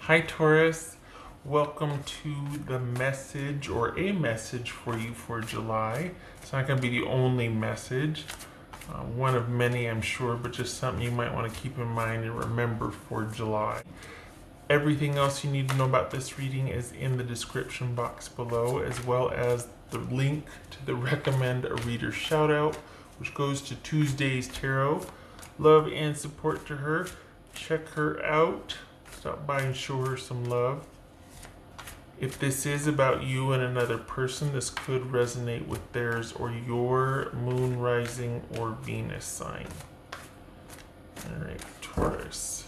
Hi Taurus, welcome to the message or a message for you for July. It's not going to be the only message, one of many I'm sure, but just something you might want to keep in mind and remember for July. Everything else you need to know about this reading is in the description box below, as well as the link to the recommend a reader shout out, which goes to Tuesday's Tarot. Love and support to her. Check her out. Stop by and show her some love. If this is about you and another person, this could resonate with theirs or your moon, rising, or Venus sign. All right, Taurus.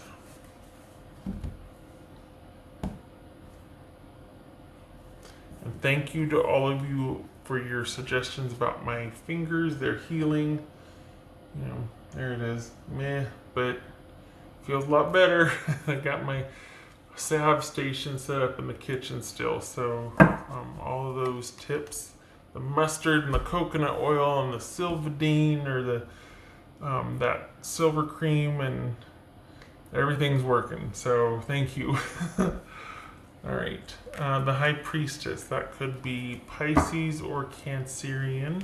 And thank you to all of you for your suggestions about my fingers. They're healing. You know, there it is. Meh, but feels a lot better. I got my salve station set up in the kitchen still, so all of those tips, the mustard and the coconut oil and the sylvadine or the that silver cream, and everything's working, so thank you. All right, the High Priestess, that could be Pisces or Cancerian.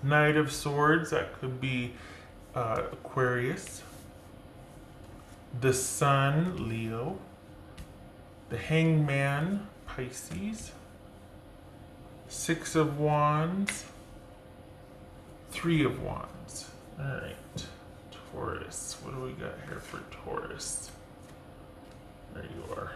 Knight of Swords, that could be Aquarius. The Sun, Leo. The Hangman, Pisces. Six of Wands. Three of Wands. Alright, Taurus. What do we got here for Taurus? There you are.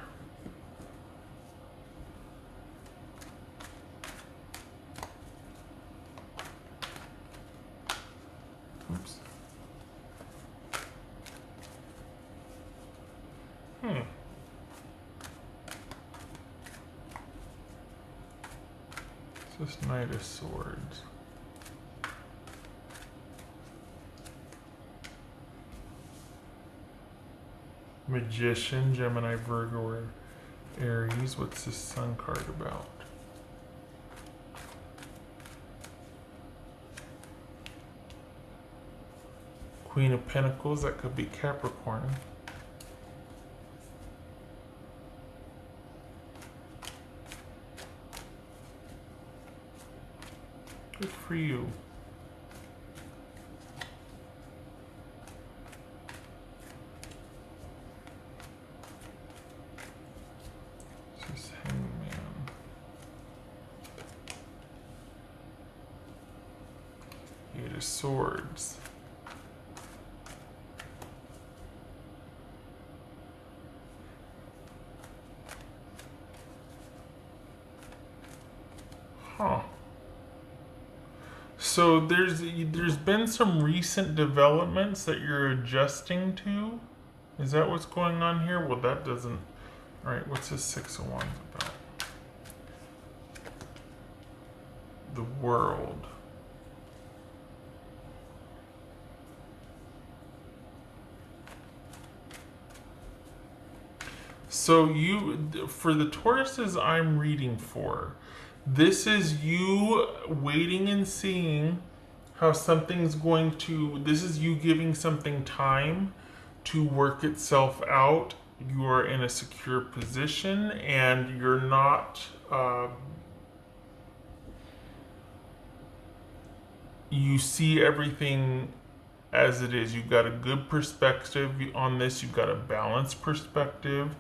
Oops. It's this Knight of Swords. Magician, Gemini, Virgo, or Aries. What's this Sun card about? Queen of Pentacles, that could be Capricorn. Good for you. This is Hangman. Eight of Swords. Huh. So there's been some recent developments that you're adjusting to. Is that what's going on here? Well, that doesn't. All right, what's this Six of Wands about? The World. So for the Tauruses I'm reading for, this is you waiting and seeing how something's going to, this is you giving something time to work itself out. You are in a secure position and you're not, you see everything as it is. You've got a good perspective on this. You've got a balanced perspective.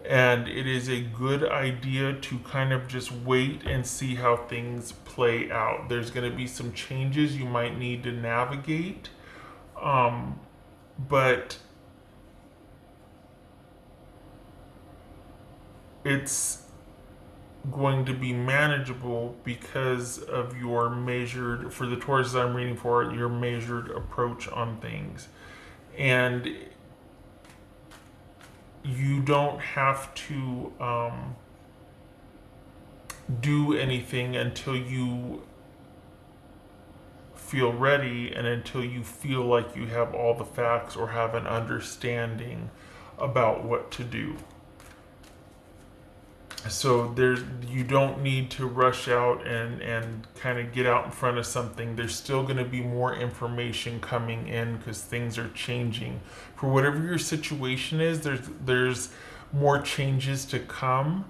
And it is a good idea to kind of just wait and see how things play out. There's going to be some changes you might need to navigate, but it's going to be manageable because of your measured, for the Taurus I'm reading for, your measured approach on things. And you don't have to do anything until you feel ready and until you feel like you have all the facts or have an understanding about what to do. So you don't need to rush out and kind of get out in front of something. There's still going to be more information coming in because things are changing. For whatever your situation is, there's more changes to come.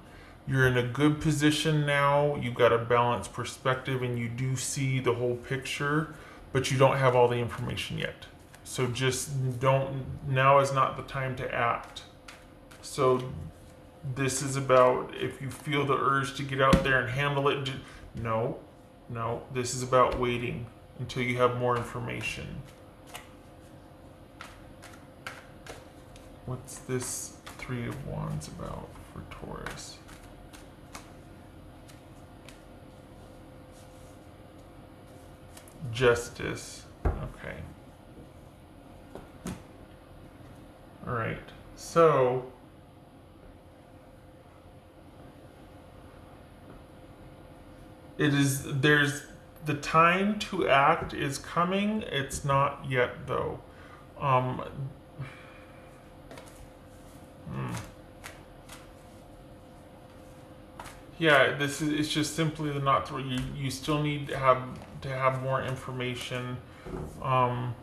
You're in a good position now. You've got a balanced perspective and you do see the whole picture, but you don't have all the information yet. So just don't, now is not the time to act. So this is about if you feel the urge to get out there and handle it. No, no, this is about waiting until you have more information. What's this Three of Wands about for Taurus? Justice. Okay. All right. So there's the time to act is coming. It's not yet though. Um, yeah, it's just simply the not through. You still need to have more information. Um,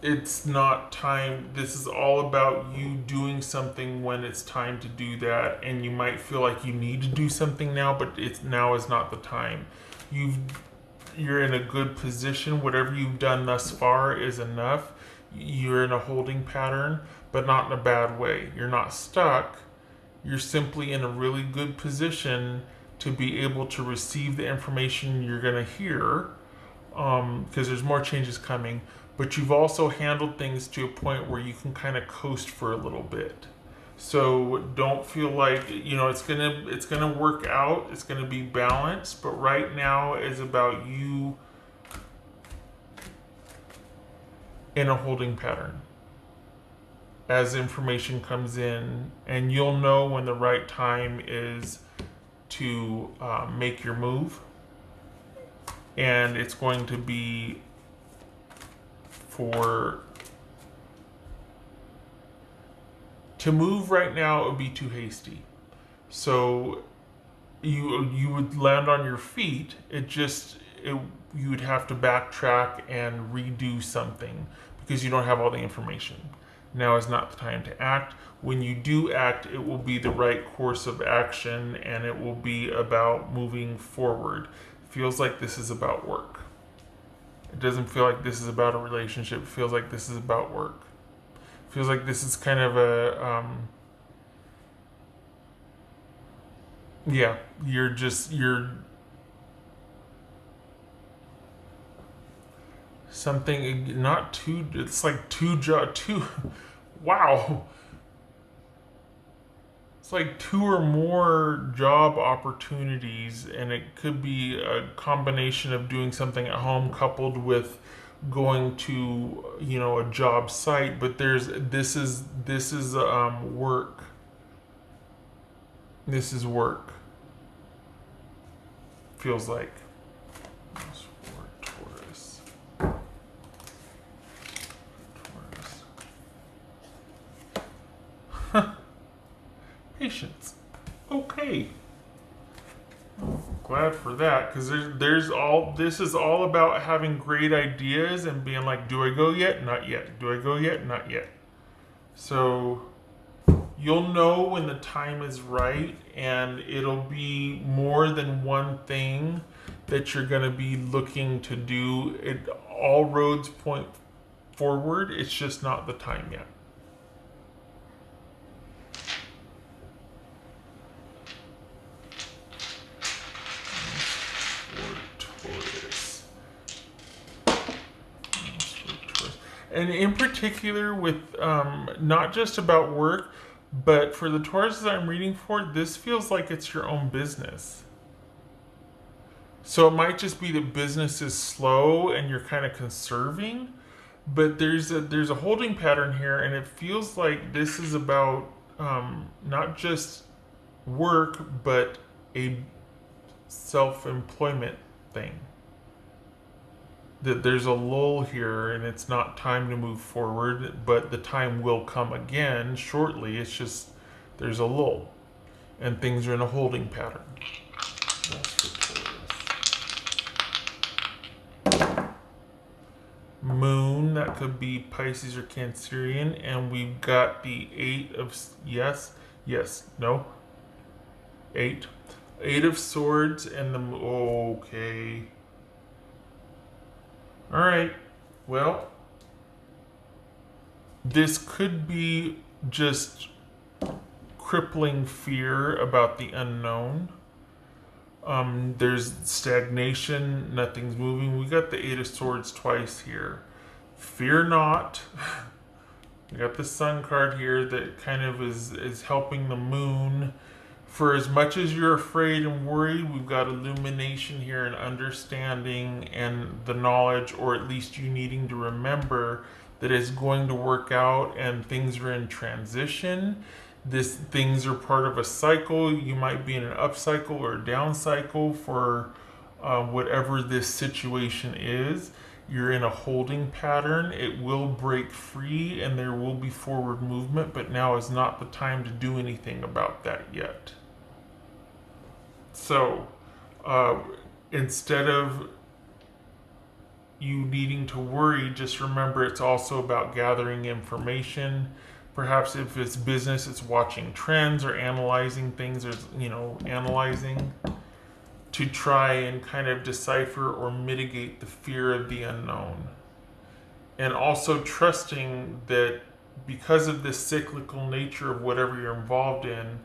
it's not time. This is all about you doing something when it's time to do that, and you might feel like you need to do something now, but now is not the time. You're in a good position. Whatever you've done thus far is enough. You're in a holding pattern, but not in a bad way. You're not stuck. You're simply in a really good position to be able to receive the information you're going to hear, because there's more changes coming. But you've also handled things to a point where you can kind of coast for a little bit. So don't feel like it's gonna work out. It's gonna be balanced. But right now is about you in a holding pattern as information comes in, and you'll know when the right time is to make your move, and it's going to be to move right now. It would be too hasty. So you would land on your feet. You would have to backtrack and redo something because you don't have all the information. Now is not the time to act. When you do act, it will be the right course of action and it will be about moving forward. It feels like this is about work. It doesn't feel like this is about a relationship. It feels like this is about work. It feels like this is kind of a you're something not too. It's like two. Wow. It's like two or more job opportunities, and it could be a combination of doing something at home coupled with going to a job site. But this is work. This is work. Feels like. For Taurus. Patience. Okay. Glad for that, because this is all about having great ideas and being like, do I go yet? Not yet. Do I go yet? Not yet. So you'll know when the time is right, and it'll be more than one thing that you're going to be looking to do. All roads point forward. It's just not the time yet. And in particular with not just about work, but for the Tauruses I'm reading for, this feels like it's your own business. So it might just be that business is slow and you're kind of conserving, but there's a holding pattern here, and it feels like this is about not just work, but a self-employment thing. That there's a lull here and it's not time to move forward, but the time will come again shortly. It's just There's a lull, and things are in a holding pattern. Moon, that could be Pisces or Cancerian, and we've got the Eight of Eight of Swords and the okay. All right. Well, this could be just crippling fear about the unknown. There's stagnation, nothing's moving. We got the Eight of Swords twice here. Fear not. We got the Sun card here that kind of is helping the Moon. For as much as you're afraid and worried, we've got illumination here and understanding and the knowledge, or at least you needing to remember that it's going to work out and things are in transition. Things are part of a cycle. You might be in an up cycle or a down cycle for whatever this situation is. You're in a holding pattern. It will break free and there will be forward movement, but now is not the time to do anything about that yet. So instead of you needing to worry, just remember it's also about gathering information. Perhaps if it's business, it's watching trends or analyzing things, or analyzing to try and kind of decipher or mitigate the fear of the unknown. And also trusting that because of this cyclical nature of whatever you're involved in,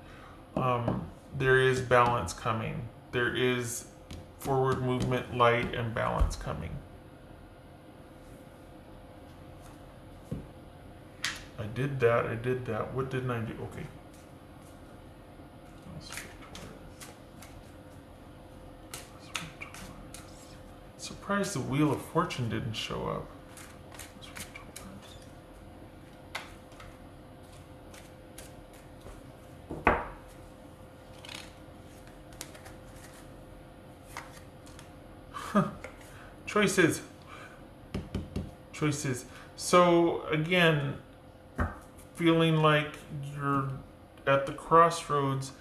there is balance coming. There is forward movement, light, and balance coming. I did that. What didn't I do? Okay. Surprised the Wheel of Fortune didn't show up. Choices. So again, feeling like you're at the crossroads,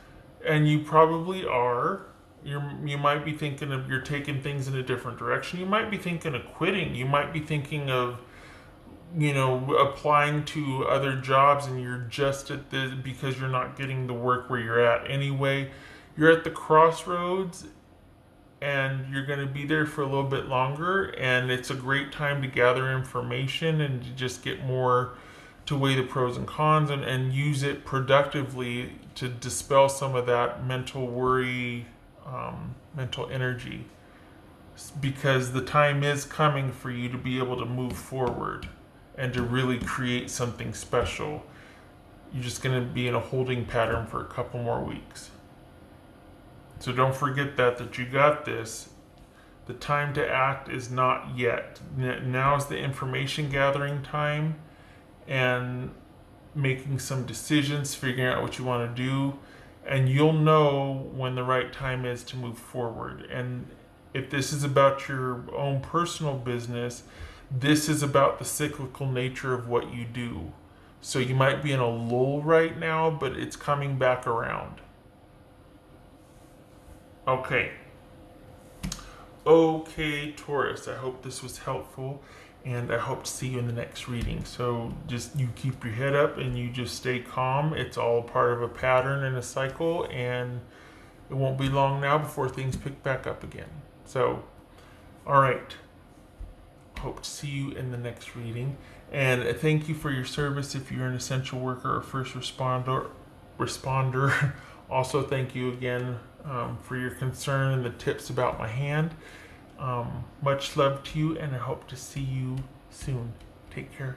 and you probably are. You might be thinking of you're taking things in a different direction. You might be thinking of quitting. You might be thinking of applying to other jobs, and you're just at this because you're not getting the work where you're at anyway. You're at the crossroads, and you're going to be there for a little bit longer, and it's a great time to gather information and to just get more to weigh the pros and cons and use it productively to dispel some of that mental worry, mental energy, because the time is coming for you to be able to move forward and to really create something special. You're just going to be in a holding pattern for a couple more weeks. So don't forget that you got this. The time to act is not yet. Now is the information gathering time and making some decisions, figuring out what you want to do, and you'll know when the right time is to move forward. And if this is about your own personal business, this is about the cyclical nature of what you do. So you might be in a lull right now, but it's coming back around. Okay, Taurus, I hope this was helpful, and I hope to see you in the next reading. So just you keep your head up and you just stay calm. It's all part of a pattern and a cycle, and it won't be long now before things pick back up again. So, all right. Hope to see you in the next reading. And thank you for your service if you're an essential worker or first responder. Also, thank you again for your concern and the tips about my hand. Much love to you, and I hope to see you soon. Take care.